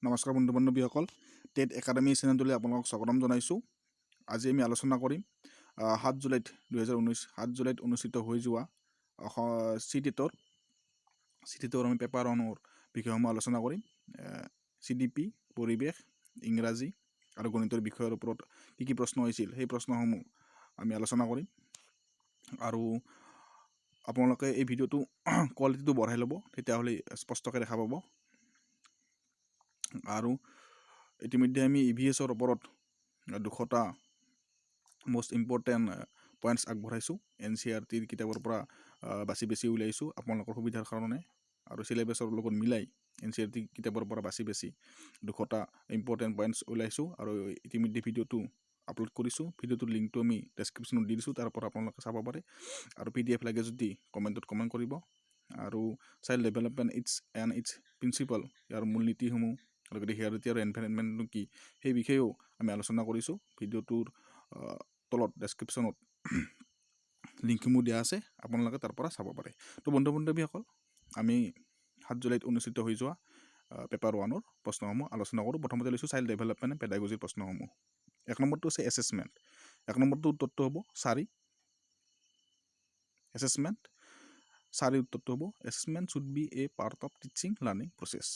নমস্কাৰ বন্ধু বান্ধৱীসকল, TET academy চেনেলটোলৈ আপোনালোকক স্বাগতম জনাইছোঁ। আজি আমি আলোচনা কৰিম 7 জুলাইত 2019 অনুষ্ঠিত হৈ যোৱা CTETৰ আমি পেপাৰ 1ৰ বিষয়সমূহ আলোচনা কৰিম। CDP, পৰিৱেশ, ইংৰাজী আৰু গণিতৰ বিষয়ৰ ওপৰত কি প্ৰশ্ন হৈছিল সেই প্ৰশ্নসমূহ আমি আলোচনা কৰিম। আৰু আপোনালোকে এই ভিডিঅ'টো কোৱালিটিটো বঢ়াই ল'ব, তেতিয়াহ'লে স্পষ্টকৈ দেখা পাব। আৰু ইতিমধ্যে আমি EVSৰ ওপৰত 200টা most important পইণ্টছ আগবঢ়াইছোঁ। NCERTৰ কিতাপৰ পৰা বাছি উলিয়াইছোঁ আপোনালোকৰ সুবিধাৰ কাৰণে, আৰু চিলেবাছৰ লগত মিলাই NCERT কিতাপৰ পৰা বাছি 200টা ইম্পৰ্টেণ্ট পইণ্টছ ওলাইছোঁ আৰু ইতিমধ্যে ভিডিঅ'টো আপলোড কৰিছোঁ। ভিডিঅ'টোৰ লিংকটো আমি ডেছক্ৰিপশ্যনত দি দিছোঁ, তাৰ পৰা আপোনালোকে চাব পাৰে। আৰু PDF লাগে যদি কমেণ্টত কমেণ্ট কৰিব। আৰু চাইল্ড ডেভেলপমেণ্ট ইটছ প্ৰিন্সিপাল, ইয়াৰ মূলনীতিসমূহ, লগতে হেৰিটেজ আৰু এনভাইৰনমেণ্টনো কি সেই বিষয়েও আমি আলোচনা কৰিছোঁ। ভিডিঅ'টোৰ তলত ডেছক্ৰিপশ্যনত লিংকসমূহ দিয়া আছে, আপোনালোকে তাৰ পৰা চাব পাৰে। তো বন্ধু বান্ধৱীসকল, আমি 7 জুলাইত অনুষ্ঠিত হৈ যোৱা পেপাৰ 1ৰ প্ৰশ্নসমূহ আলোচনা কৰোঁ। প্ৰথমতে লৈছোঁ চাইল্ড ডেভেলপমেণ্ট পেডাগজিৰ প্ৰশ্নসমূহ। 1 নম্বৰটো হৈছে এছেছমেণ্ট। 1 নম্বৰটো উত্তৰটো হ'ব 4। এছেছমেণ্ট 4 উত্তৰটো হ'ব assessment should be a part of teaching learning process.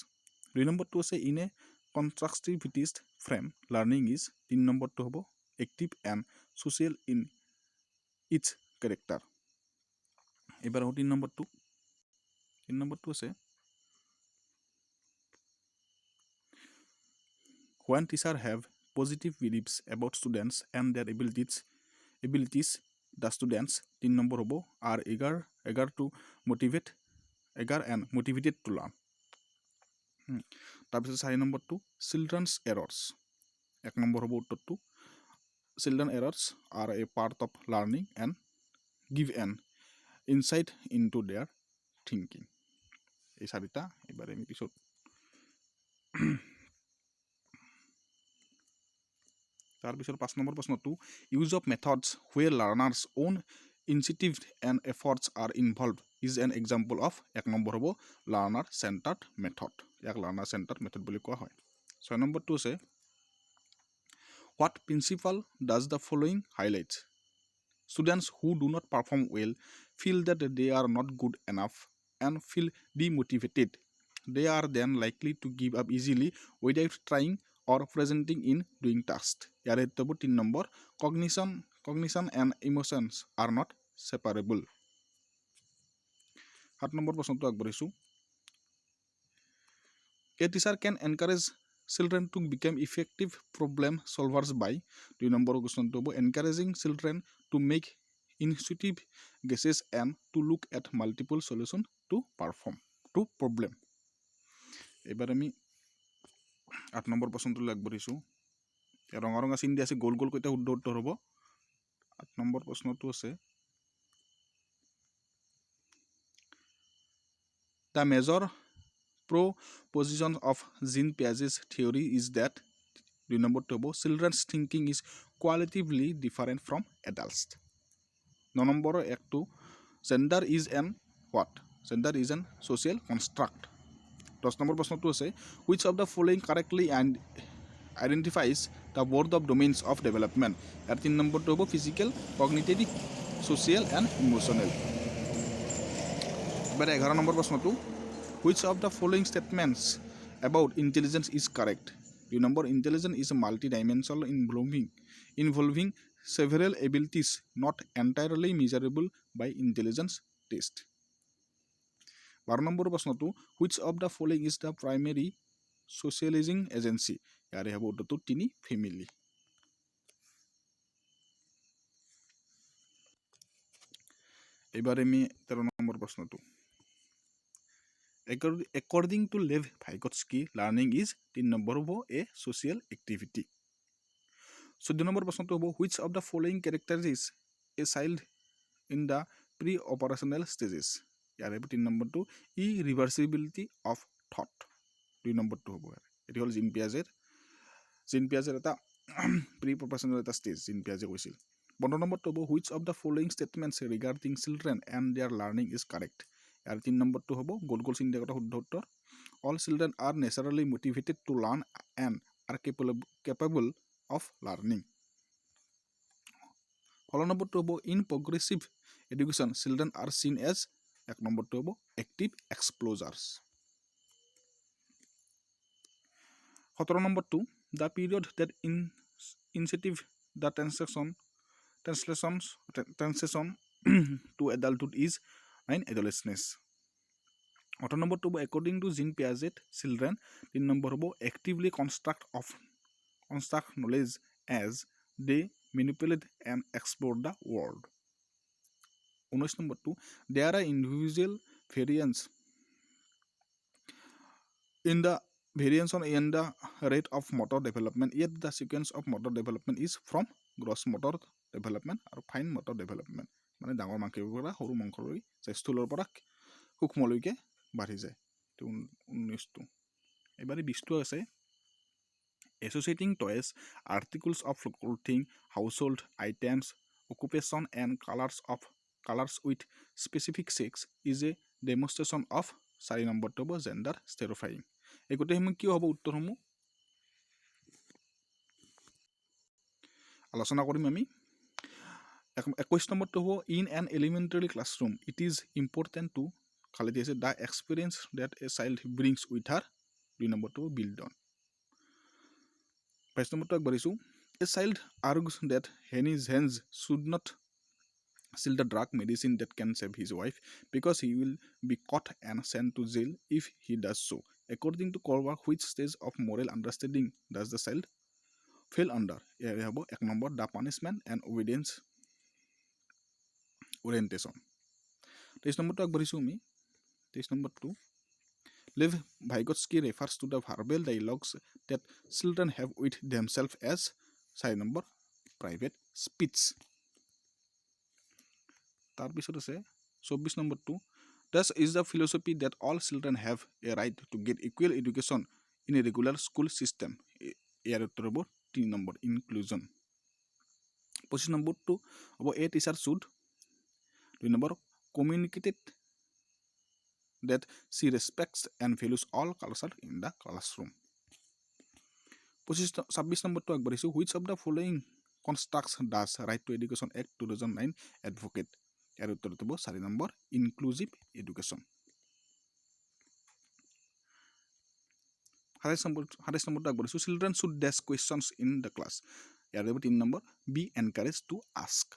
2 নম্বৰটো হৈছে in a constructivist frame learning is. 3 নম্বৰটো হ'ব active and social in its character. এইবাৰ 3 নম্বৰটো আছে when teachers have positive beliefs about students and their abilities the students 3 নম্বৰ হ'ব are eager and motivated to learn। তাৰপিছত 4 নম্বৰটো চিলড্ৰেনছ এৰৰ্ছ। 1 নম্বৰ হ'ব উত্তৰটো children errors are a part of learning and give an insight into their thinking। এই 4টা এবাৰ আমি পিছত তাৰপিছত 5 নম্বৰ প্ৰশ্নটো use of methods where learners own initiative and efforts are involve is an example of. 1 নম্বৰ হ'ব লাৰ্ণাৰ চেণ্টাৰ্ড মেথড, ইয়াক লাৰ্ণাৰ চেণ্টাৰ্ড মেথড বুলি কোৱা হয়। 6 নম্বৰটো আছে what principle does the following highlights. Students who do not perform well feel that they are not good enough and feel demotivated. They are then likely to give up easily without trying or presenting in doing tasks। ইয়াৰ উত্তৰ হ'ব 3 number cognition and emotions are not separable। 7 number প্ৰশ্নটো আগবঢ়াইছোঁ A teacher can encourage children to become effective problem solvers by। 2 number কুৱেশ্যনটো হ'ব encouraging children to make intuitive guesses and to look at multiple solutions to problem। এইবাৰ আমি 8 number প্ৰশ্নটোলৈ আগবাঢ়িছোঁ। ৰঙা চিন দিয়া আছে, গোল কেইটা শুদ্ধ উত্তৰ হ'ব। 8 নম্বৰ প্ৰশ্নটো আছে the major proposition of Jean Piaget's theory is that। 2 নম্বৰটো হ'ব children's thinking is qualitatively different from adults. 9 নম্বৰৰ একটো gender is an social construct. 10 নম্বৰ প্ৰশ্নটো আছে which of the following correctly identifies the broad of domains of development. ইয়াৰ 3 নম্বৰটো হ'ব physical, cognitive, social and emotional. এবাৰ 11 নম্বৰ প্ৰশ্নটো which of the following statements about intelligence is correct. 2 নম্বৰ intelligence is multi dimensional involving several abilities not entirely measurable by intelligence test। 12 number প্ৰশ্নটো which of the following is the primary socializing agency। ইয়াৰে হ'ব উত্তৰটো 3 family. এইবাৰ আমি 13 number প্ৰশ্নটো according to Lev Vygotsky learning is। 3 নম্বৰ হ'ব a social activity। 14 number প্ৰশ্নটো হ'ব which of the following characterizes a child in the pre-operational stages। ইয়াৰে 3 নম্বৰটো irreversibility of thought। 2 নম্বৰটো হ'ব এটি হ'ল জিন পিয়াজেৰ এটা প্ৰি-অপাৰেশ্যনেল এটা ষ্টেজ জিন পিয়াজে কৈছিল। 15 নম্বৰটো হ'ব which of the following statements regarding children and their learning is correct। ইয়াৰ 3 নম্বৰটো হ'ব গোল চিন দিয়া শুদ্ধ উত্তৰ all children are naturally motivated to learn and are capable of learning. Follow নম্বৰটো হ'ব in progressive education children are seen as এক নম্বৰটো হ'ব এক্টিভ এক্সপ্ল'জাৰ্ছ 17 নম্বৰটো the period that incentive the translation to adulthood is adolescence 18 নম্বৰটো হ'ব according to Jean Piaget children 3 নম্বৰ হ'ব actively construct knowledge as they manipulate and explore the world. 19 নম্বৰটো there are individual variance in the rate of motor development, yet the sequence of motor development is from gross motor development আৰু fine motor development মানে ডাঙৰ মাংসৰ পৰা সৰু মাংসলৈ স্থূলৰ পৰা সূক্ষ্মলৈকে বাঢ়ি যায় 19টো এবাৰে 20টো আছে associating toys, articles of clothing, household items, occupation and colors with specific sex is a demonstration of 4 নম্বৰটো হ'ব gender stereotyping এই গোটেইসমূহ কি হ'ব উত্তৰসমূহ আলোচনা কৰিম আমি 21 নম্বৰটো হ'ব in an elementary classroom it is important to খালি দিছে the experience that a child brings with her 2 নম্বৰটো build on 22 নম্বৰটো আগবাঢ়িছো a child argues that his hands should not sell the drug medicine that can save his wife because he will be caught and sent to jail if he does so. According to Korwa, which stage of moral understanding does the child fall under? Here we have 1 number the punishment and obedience orientation. 23 নম্বৰটো আগবাঢ়িছো আমি 23 নম্বৰটো Lev Vygotsky refers to the verbal dialogues that children have with themselves as 4 number private speech. তাৰপিছত আছে 24 নম্বৰটো Thus is the philosophy that all children have a right to get equal education in a regular school system. ইয়াৰ উত্তৰ হ'ব 3 number inclusion. 25 নম্বৰটো হ'ব a teacher should 2 number communicated that she respects and values all culture in the classroom. 26 নম্বৰটো আগবাঢ়িছো which of the following constructs does right to education act 2009 advocate ইয়াৰ উত্তৰটো হ'ব 4 number inclusive education. 28 নম্বৰটো আগবাঢ়িছো children should ask questions in the class ইয়াৰ হ'ব 3 number be encouraged to ask.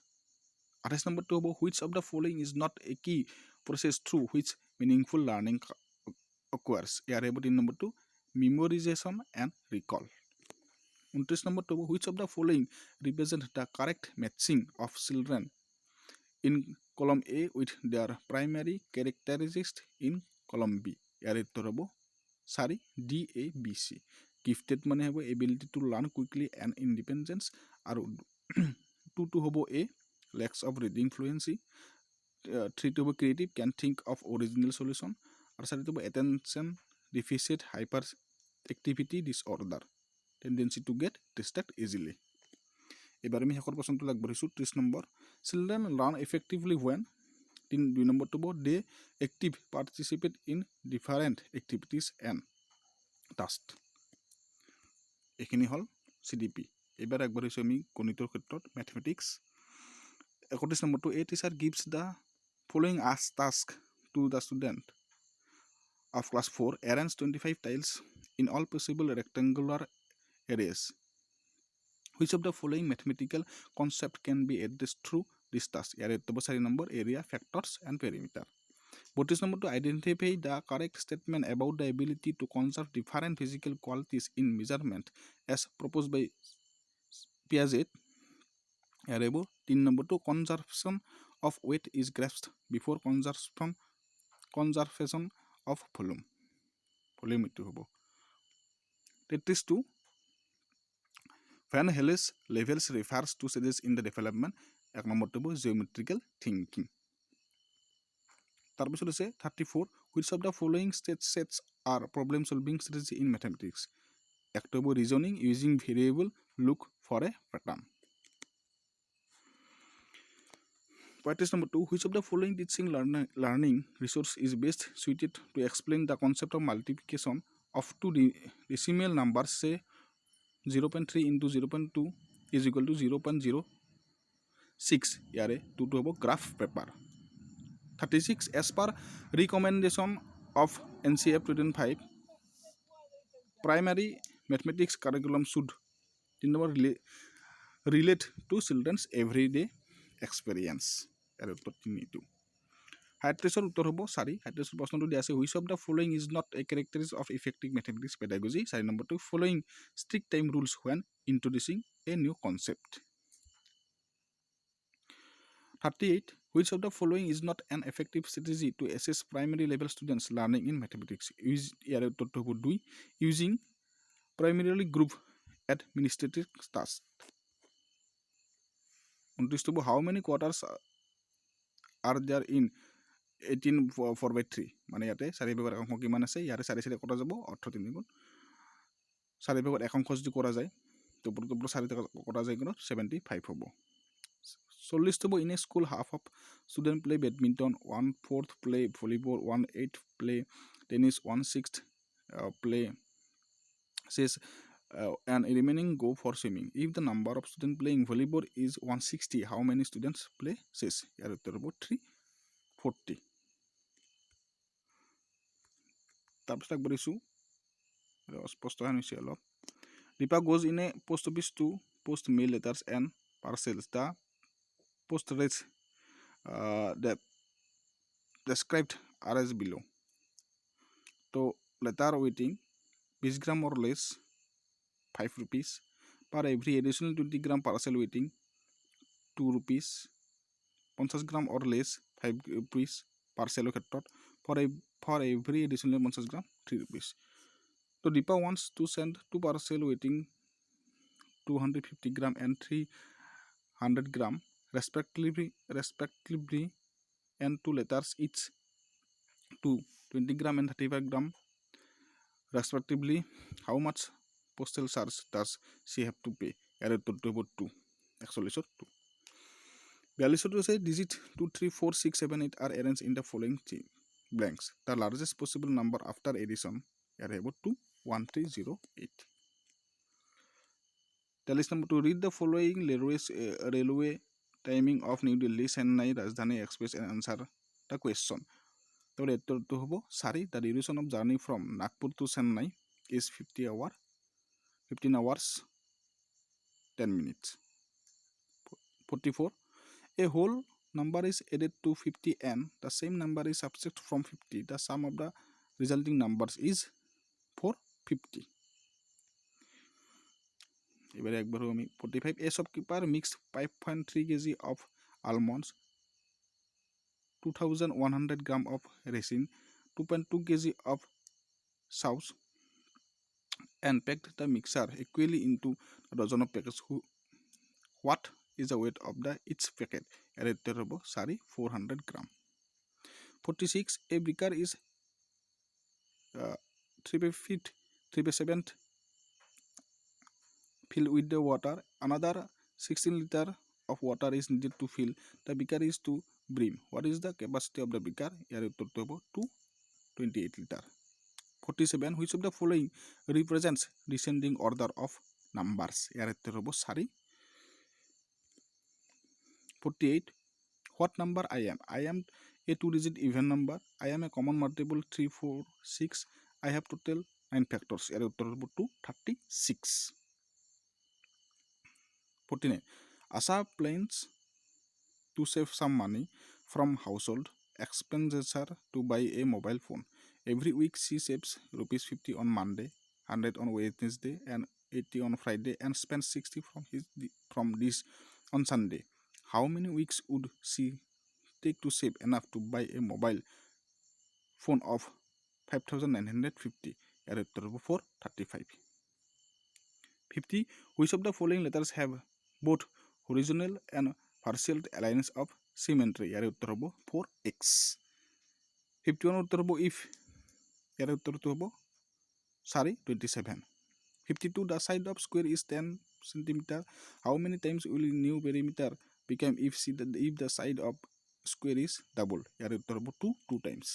28 নম্বৰটো হ'ব which of the following is not a key process through which meaningful learning occurs ইয়াৰ হ'ব 3 নম্বৰটো memorization and recall. 29 নম্বৰটো হ'ব which of the following represent the correct matching of children in column A with their primary characteristics in column B ইয়াৰ উত্তৰ হ'ব 4 D A B C. Gifted মানে হ'ব ability to learn quickly and independence আৰু 2 হ'ব A lacks of reading fluency 3 হ'ব creative can think of original solution আৰু 4 হ'ব attention deficit hyperactivity disorder tendency to get distracted easily. এবাৰ আমি শেষৰ প্ৰশ্নটো আগবাঢ়িছো 30 number children learn effectively when 2 নম্বৰটো হ'ব they active participate in different activities and tasks এইখিনি হ'ল CDP. এবাৰ আগবাঢ়িছো আমি গণিতৰ ক্ষেত্ৰত mathematics 31 নম্বৰটো a teacher gives the following as task to the student of class 4 arrange 25 tiles in all possible rectangular areas. Which of the following mathematical concept can be addressed through this task? ইয়াৰ উত্তৰ 4 number area factors and perimeter. 32 নম্বৰটো identify the correct statement about the ability to conserve different physical qualities in measurement as proposed by Piaget. ইয়াৰ হ'ব 3 নম্বৰটো conservation of weight is grasped before conservation of volume এইটো হ'ব 33টো when Hales levels refers to stages in the development 1 নম্বৰটো হ'ব geometrical thinking. তাৰপিছত আছে 34 which of the following sets are problem solving strategy in mathematics একটা হ'ব reasoning using variable look for a pattern. Practice number 2. Which of the following teaching learning resource is best suited to explain the concept of multiplication of two decimal numbers, say 0.3 into 0.2 is equal to 0.06? Yare 2 to graph paper. 36. As per recommendation of NCERT 2005, primary mathematics curriculum should relate to children's everyday experience. ইয়াৰ উত্তৰ 3 হাইট্ৰেছৰ উত্তৰ হ'ব 4. হাইট্ৰেছৰ প্ৰশ্নটো দিয়া আছে, which of the following is not a characteristics of effective mathematics pedagogy. 4 নম্বৰটো, following strict time rules when introducing a new concept. 38. Which of the following is not an effective strategy to assess primary level students learning in mathematics? ইয়াৰ উত্তৰটো হ'ব 2. Using primarily group administrative tasks. 29 হ'ব, how many quarters are there in 18/4/3? মানে ইয়াতে 4 ভাগৰ একাংশ কিমান আছে, ইয়াতে 4 4 কটা যাব, অৰ্থ 3 গুণ 4 ভাগৰ একাংশ যদি কৰা যায় তো 4 কটা যায় গুণ 75 হ'ব। 40 হ'ব, in a school half of student play badminton, 1/4 play volleyball, 1/8 play tennis, 1/6 play chess, and remaining go for swimming. If the number of students playing volleyball is 160, how many students play chess? ইয়াৰ উত্তৰ হ'ব 340. তাৰপিছত আগবাঢ়িছোঁ, স্পষ্টহান হৈছে অলপ। Deepa goes in a post office to post mail letters and parcels. The post rates described are as below. So letter weighting 20 gram or less 5 rupees. Per every additional 20 gram parcel weighting 2 rupees. 50 gram or less 5 rupees parcel ক্ষেত্ৰত। For every additional 50 gram 3 rupees. So Deepa wants to send 2 parcel weighting 250 gram and 300 gram respectively, and 2 letters each to 20 gram and 35 gram respectively. How much postal charge does she have to pay? ইয়াৰ উত্তৰটো হ'ব 2. 41 2. 42 আছে, digit 2 3 4 6 7 8 are arranged in the following blanks. The largest possible number after addition, ইয়াৰ হ'ব 2 1 3 0 8. 43 number 2, read the following railway timing of New Delhi Chennai Rajdhani Express and answer the question. তাহলে উত্তৰটো হ'ব 4. The duration of journey from Nagpur to Chennai is 15 hours 10 minutes. 44. A whole number is added to 50 and the same number is subtracted from 50. The sum of the resulting numbers is 450. এবারে একবার আমি 45. A shopkeeper mixed 5.3 kg of almonds, 2100 gram of resin, 2.2 kg of sauce, and packed the mixture equally into a dozen of packets. What is the weight of the each packet? এর উত্তর হব 400 gram. 46. A beaker is 3/7 filled with the water. Another 16 liter of water is needed to fill the beaker is to brim. What is the capacity of the beaker? ইয়াৰ উত্তৰটো হ'ব 228 liter. 47. Which of the following represents descending order of numbers? ইয়াৰ উত্তৰ হ'ব 4. 48. What number I am? I am a 2-digit even number. I am a common multiple 3 4 6. I have total 9 factors. ইয়াৰ উত্তৰ হ'ব 236. 49. Asa plans to save some money from household expenditure to buy a mobile phone. Every week she saves ₹50 on Monday, 100 on Wednesday, and 80 on Friday, and spends 60 from this on Sunday. How many weeks would she take to save enough to buy a mobile phone of 5,950? ইয়াৰ উত্তৰ হ'ব 435. 50. Which of the following letters have both horizontal and vertical lines of symmetry? ইয়াৰ উত্তৰ হ'ব 4x. 51 উত্তৰ হ'ব if. ইয়াৰ উত্তৰটো হ'ব 27. 52. The side of square is 10 cm. How many times will new perimeter become if the side of square is double. ইয়াৰ উত্তৰ হ'ব 2 times.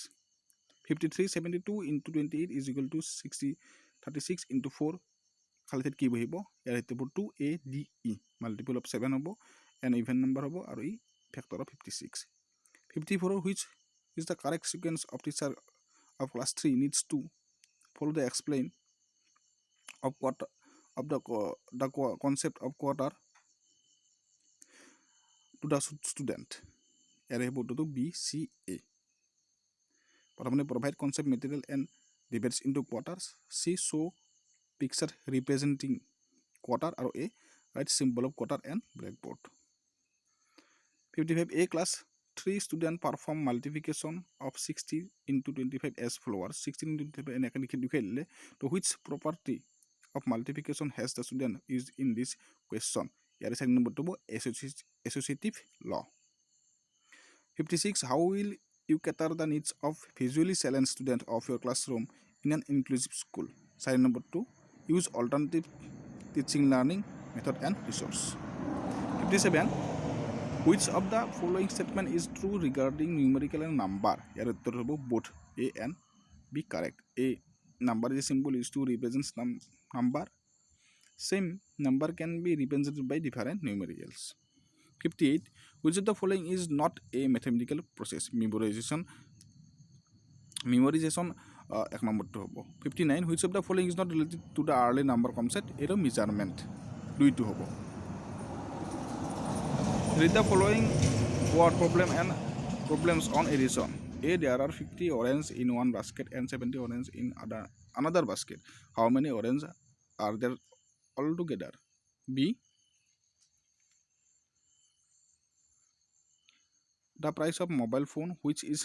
5372 into 28 is equal to 36 into 4. খালি ঠাইত কি বহিব? ইয়াৰ উত্তৰ হ'ব 2ADE. Multiple of 7 হ'ব, and even number হ'ব, আৰু ই factor of 56. 54 which is the correct sequence of teacher of class 3 needs to follow the explain of quarter of the concept of quarter to the student. ইয়াৰে হ'ব উত্তৰটো BCA. প্ৰথমতে provide concept material and divides into quarters. C show picture representing quarter, আৰু A write symbol of quarter and blackboard. 55 A class 3 student perform multiplication of 60 into 25 as follows. 16 into 25 এনেকৈ লিখি দেখুৱাই দিলে, to which property of multiplication has the student used in this question? ইয়াৰে 4 নম্বৰটো হ'ব associative law. 56 how will you cater the needs of visually challenged students of your classroom in an inclusive school? 4 নম্বৰটো use alternative teaching learning method and resource. 57 which of the following statement is true regarding numerical and number? ইয়াৰ উত্তৰ হ'ব both A and B correct. A number is a symbol used to represent number. Same number can be represented by different numericals. 58 which of the following is not a mathematical process? Memorization এক নম্বৰটো হ'ব. 59 which of the following is not related to the early number concept? এইটো measurement, দুইটো হ'ব. Read the following word problem and problems on addition. A there are 50 oranges in one basket and 70 oranges in another basket. How many oranges are there altogether? B the price of mobile phone which is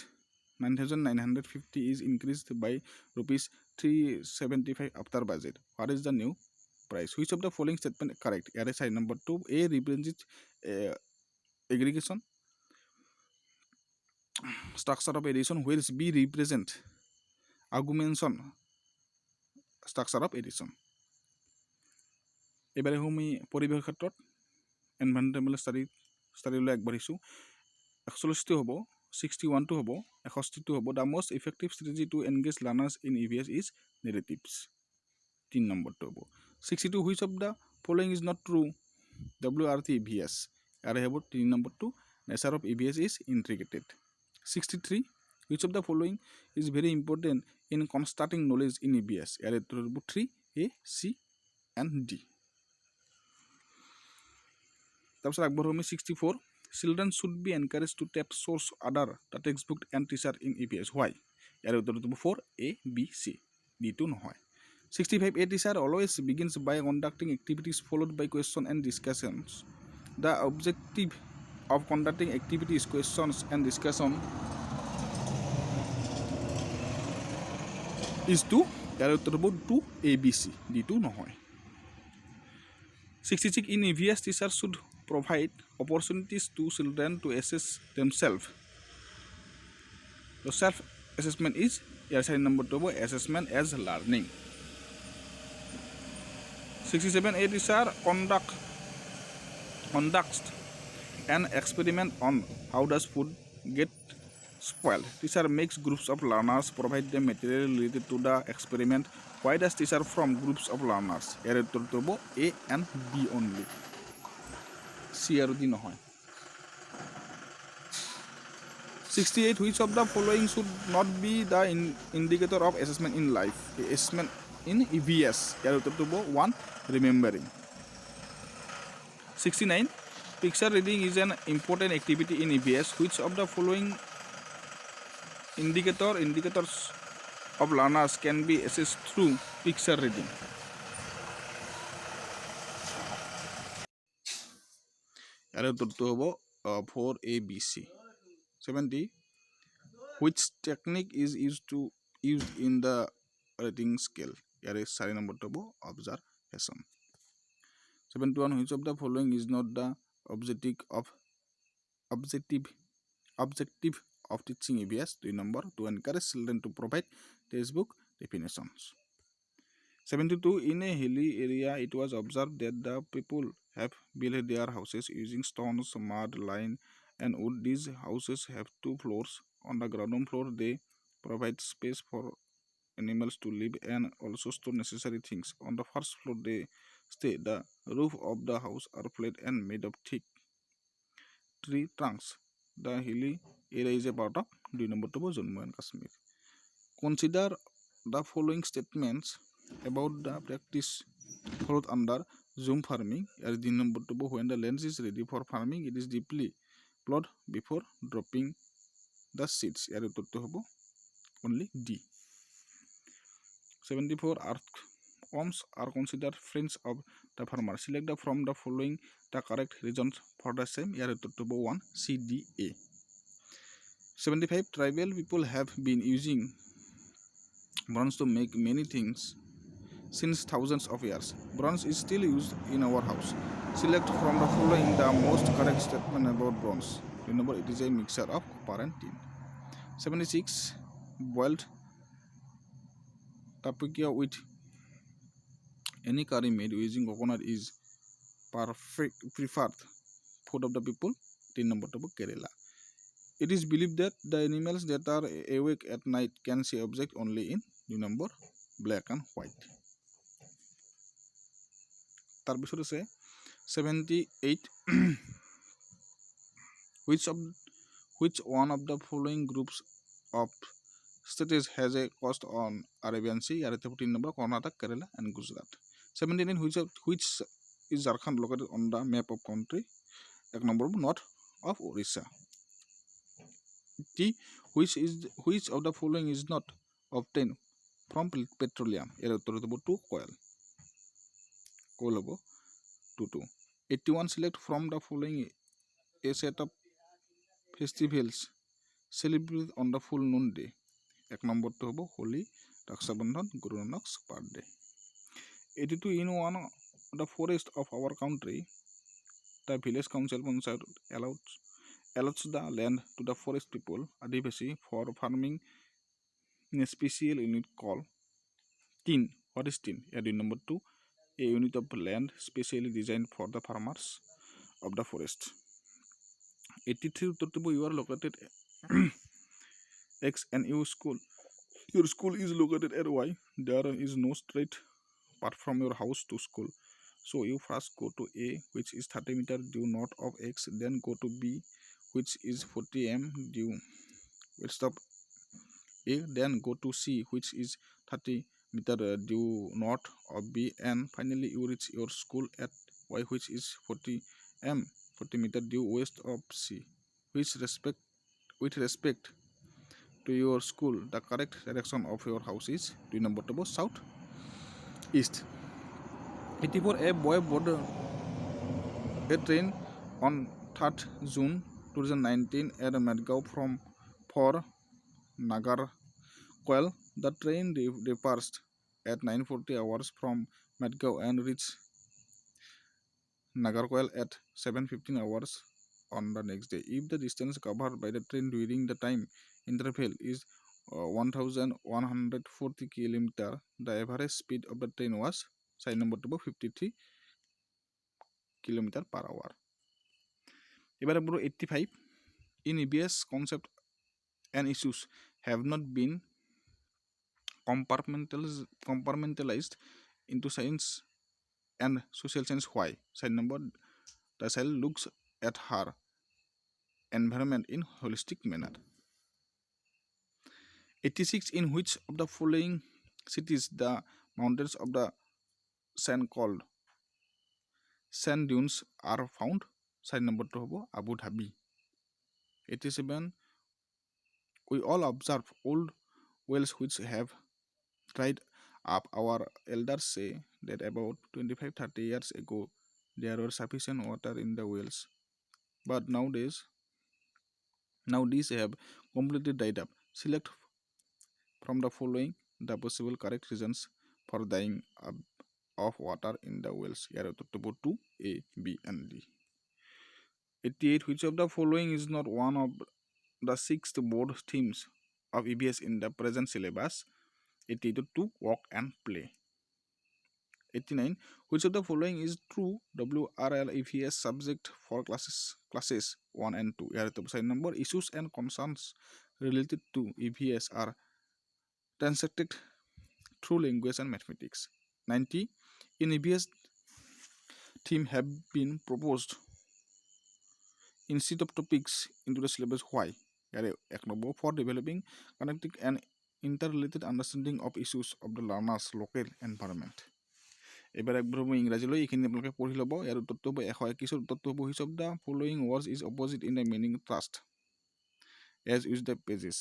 9,950 is increased by rupees 375 after budget. What is the new price? Which of the following statement correct? Here is number 2. A represents aggregation structure of addition, whereas B represent augmentation structure of addition. এবারে আমি পৰিৱেশ ক্ষেত্ৰত environmental ষ্টাডিলৈ আগবাঢ়িছোঁ. 41টো হ'ব, 61টো হ'ব, 61টো হ'ব. The most effective strategy to engage learners in EVS is narratives. 3 নম্বৰটো হ'ব. 62 which of the following is not true? WRT EVS. ইয়াৰে হ'ব 3 নম্বৰটো nature of EVS is integrated. 63 which of the following is very important in constructing knowledge in EVS? ইয়াৰে উত্তৰ হ'ব 3A, C and D. তাৰপিছত আগবাঢ়ো আমি 64 children should be encouraged to tap source other the textbook and teacher in EVS. Why? ইয়াৰে উত্তৰটো হ'ব 4A, B, C. D2 নহয়. 65 A teacher always begins by conducting activities followed by question and discussions. The objective of conducting activities, questions and discussion is to ইয়াৰে উত্তৰ হ'ব 2A, B, C. D2 নহয়. 66 in EVS teachers should provide opportunities to children to assess themselves. The self-assessment is ইয়াৰ 4 নম্বৰটো হ'ব assessment as learning. 67 A teacher conducts an experiment on how does food get spoiled. Teacher makes groups of learners, provide them material related to the experiment. Why does teacher form groups of learners? ইয়াৰ উত্তৰটো হ'ব A and B only. C আৰু D নহয়. 68 which of the following should not be the indicator of assessment in life? Assessment in EVS. ইয়াৰ উত্তৰটো হ'ব 1 remembering. 69 picture reading is an important activity in EVS. Which of the following indicators of learners can be assessed through picture reading? ইয়াৰে উত্তৰটো হ'ব 4A, B, C. 70 which technique is used in the rating scale? ইয়াৰে 4 নম্বৰটো হ'ব observation. 71 which of the following is not the objective of teaching EVS? 2 number to encourage children to provide textbook definitions. 72 in a hilly area it was observed that the people have built their houses using stones, mud, lime And would these houses have two floors? On the ground floor, they provide space for animals to live and also store necessary things. On the first floor, they stay. The roof of the house are flat and made of thick tree trunks. The hilly area is a part of Dui number 2 Jammu and Kashmir. Consider the following statements about the practice followed under zoom farming. As the number 2, when the land is ready for farming, it is deeply plowed before dropping the seeds. Only D. 74 earthworms are considered friends of the farmer. Select from the following the correct reasons for the same. 1 C D A. 75 tribal people have been using bronze to make many things since thousands of years. Bronze is still used in our house. Select from the following the most correct statement about bronze. Remember, it is a mixture of copper and tin. 76 boiled tapioca with any curry made using coconut is preferred food of the people. Tin number 2 Kerala. It is believed that the animals that are awake at night can see objects only in number black and white. তাৰপিছত আছে 78 which one of the following groups of states has a coast on Arabian Sea? ইয়াৰে 14 number Karnataka, Kerala and Gujarat. 79 which is Jharkhand located on the map of country? 1 number north of Orissa. T which of the following is not obtained from petroleum? ইয়াৰে উত্তৰ হ'ব 2 coal. Coal হ'ব 2. 81 select from the following a set of festivals celebrated on the full moon day. 1 number to hobo Holi, Raksha Bandhan, Guru Nanak's birthday. 82 in one the forest of our country, the village council allows the land to the forest people Adivasi for farming in a special unit called tin. What is tin? Number 2, a unit of land specially designed for the farmers of the forest. 83 you are located X and your school. Your school is located at Y. There is no straight path from your house to school. So you first go to A, which is 30 meters due north of X, then go to B, which is 40 m due west of A, then go to C, which is 30 meters due north of B, and finally you reach your school at Y, which is 40 meters due west of C. With respect to your school, the correct direction of your house is number 2 south east. 84 a boy boarded a train on 3rd June 2019 at Madgaon for Nagarcoil. The train departed at 9:40 hours from Madgaon and reached Nagarcoil at 7:15 hours on the next day. If the distance covered by the train during the time interval is 1140 km, the average speed of the train was side number 2 53 km per hour. এবারে বড় 85 in EBS concept and issues have not been compartmentalized into science and social science. Why? Side number, the child looks at her environment in holistic manner. 86 in which of the following cities the mountains of the sand called sand dunes are found? Side number 2 hobo Abu Dhabi. 87 we all observe old wells which have dried up. Our elders say that about 25-30 years ago there were sufficient water in the wells, but now these have completely dried up. Select from the following the possible correct reasons for dying of water in the wells. 2 A, B and D. 88 which of the following is not one of the 6 board themes of EBS in the present syllabus? 82 to walk and play. 89 which of the following is true WRL EVS subject for classes 1 and 2 year 4 number issues and concerns related to EVS are transacted through language and mathematics. 90 in EVS theme have been proposed instead of topics into the syllabus. Why? ইয়াৰে 1 number for developing connecting and interrelated understanding of issues of the learner's local environment. এবাৰ একবাৰ মই ইংৰাজীলৈ এইখিনি আপোনালোকে পঢ়ি ল'ব। ইয়াৰ উত্তৰটো হ'ব 121 উত্তৰটো হ'ব which of the following words is opposite in the meaning trust as use the pages.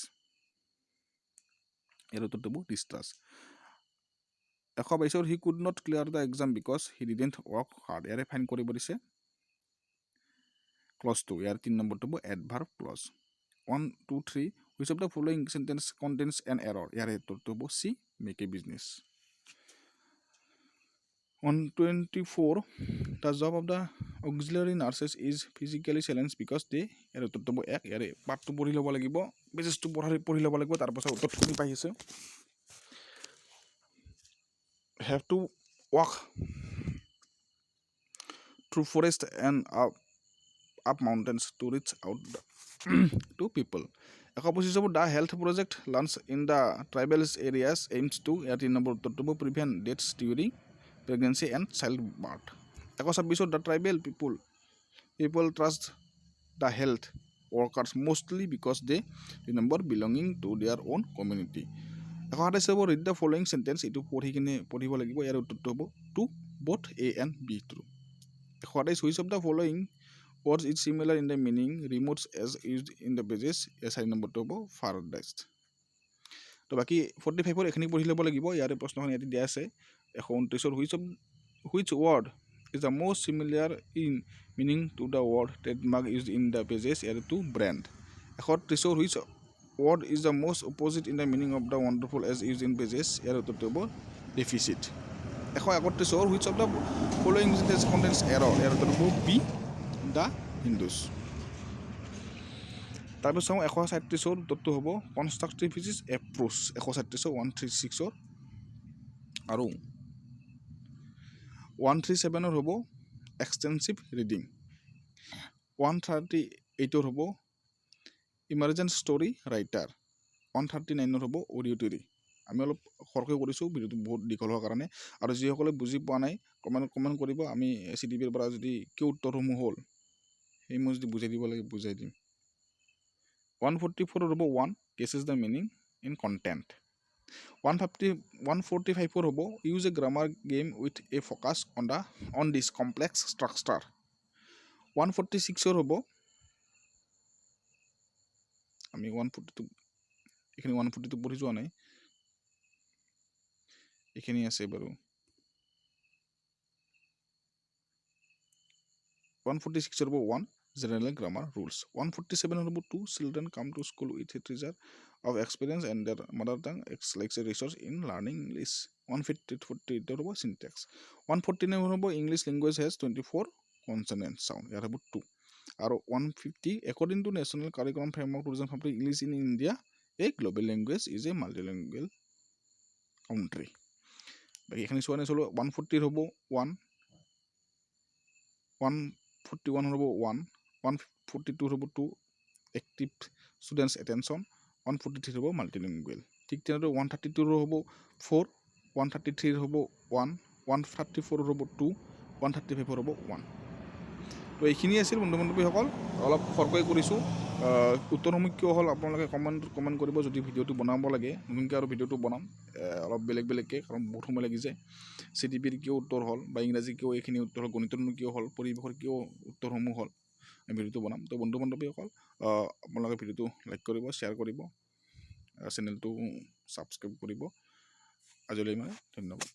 ইয়াৰ উত্তৰটো হ'ব distrust. 122 he could not clear the exam because he didn't work hard. ইয়াৰে ফাইন কৰিব দিছে clause 2 ইয়াৰ 3 নম্বৰটো হ'ব adverb clause. 1 2 3 which of the following sentence contains an error. ইয়াৰে উত্তৰটো হ'ব C make a business. 124 the job of the auxiliary nurses is physically challenged because they ইয়াৰ উত্তৰটো হ'ব 1 ইয়াৰে পাঠটো পঢ়ি ল'ব লাগিব পেজটো পঢ়ি ল'ব লাগিব তাৰ পাছত উত্তৰটো পাই আছে have to walk through forest and up mountains to reach out to people. 125 হ'ব the health project launched in the tribal areas aims to year 3 number উত্তৰটো হ'ব prevent deaths during pregnancy and childbirth. 126 the tribal people trust the health workers mostly because they remember belonging to their own community. 127 হ'ব read the following sentence এইটো পঢ়িব লাগিব ইয়াৰ উত্তৰটো হ'ব to both A and B true. 128 which of the following words is similar in the meaning remote as used in the pages. ইয়াৰ 4 নম্বৰটো হ'ব farthest. তো বাকি 45 ৰ এখিনি পঢ়ি ল'ব লাগিব ইয়াৰে প্ৰশ্নখন ইয়াতে দিয়া আছে 129 which word is the most similar in meaning to the word trademark used in the pages. ইয়াৰে to brand. 130 which word is the most opposite in the meaning of the wonderful as used in pages. ইয়াৰ উত্তৰটো হ'ব deficit. 131 which of the following sentence contains error. ইয়াৰ উত্তৰটো হ'ব B the Hindus. তাৰপিছত 137 ৰ উত্তৰটো হ'ব constructive approach. 137 136 আৰু 137 ৰ হ'ব extensive reading. 138 ৰ হ'ব emergent story writer. 139 ৰ হ'ব auditory. আমি অলপ খৰকৈ কৰিছোঁ ভিডিঅ'টো বহুত দীঘল হোৱাৰ কাৰণে আৰু যিসকলে বুজি পোৱা নাই কমেণ্ট কৰিব আমি CTET পৰা যদি কি উত্তৰসমূহ হ'ল সেই মই যদি বুজাই দিব লাগে বুজাই দিম. 144 ৰ হ'ব 1 guesses the meaning in content. 145 ৰ হ'ব use a grammar game with a focus on this complex structure. 146 ৰ হ'ব আমি 142 এখানে 142 পঢ়ি যোৱা নাই এখানে আছে বাৰু 146 ৰ হ'ব 1 general grammar rules. 147 ৰ হ'ব 2 children come to school with a treasure of experience and their mother tongue acts like a resource in learning English. 148 ৰ হ'ব syntax. 149 ৰ হ'ব English language has 24 consonant sound. ইয়াৰ হ'ব 2 আৰু 150 according to national curriculum framework 2015 English in India a global language is a multilingual country. বাকি এখানে সোয়ানে হলো 140 হ'ব 1 141 হ'ব 1 142 হ'ব 2 active students attention. 143 হ'ব multilingual. ঠিক তেনেদৰে 132 হ'ব 4 133 হ'ব 1 134 হ'ব 2 135 হ'ব 1. তো এইখিনি আছিল বন্ধু বান্ধৱীসকল অলপ খৰকৈ কৰিছোঁ উত্তৰসমূহ কিয় হ'ল আপোনালোকে কমেণ্ট কৰিব যদি ভিডিঅ'টো বনাব লাগে নতুনকৈ আৰু ভিডিঅ'টো বনাম অলপ বেলেগকৈ কাৰণ বহুত সময় লাগি যায় CTET কিয় উত্তৰ হ'ল বা ইংৰাজী কিয় এইখিনি উত্তৰ হ'ল গণিতৰনো কিয় হ'ল পৰিৱেশৰ কিয় উত্তৰসমূহ হ'ল আমি ভিডিঅ'টো বনাম তো বন্ধু বান্ধৱীসকল আপোনালোকে ভিডিঅ'টো লাইক কৰিব শ্বেয়াৰ কৰিব চেনেলটো ছাবস্ক্ৰাইব কৰিব আজিলৈ মানে ধন্যবাদ.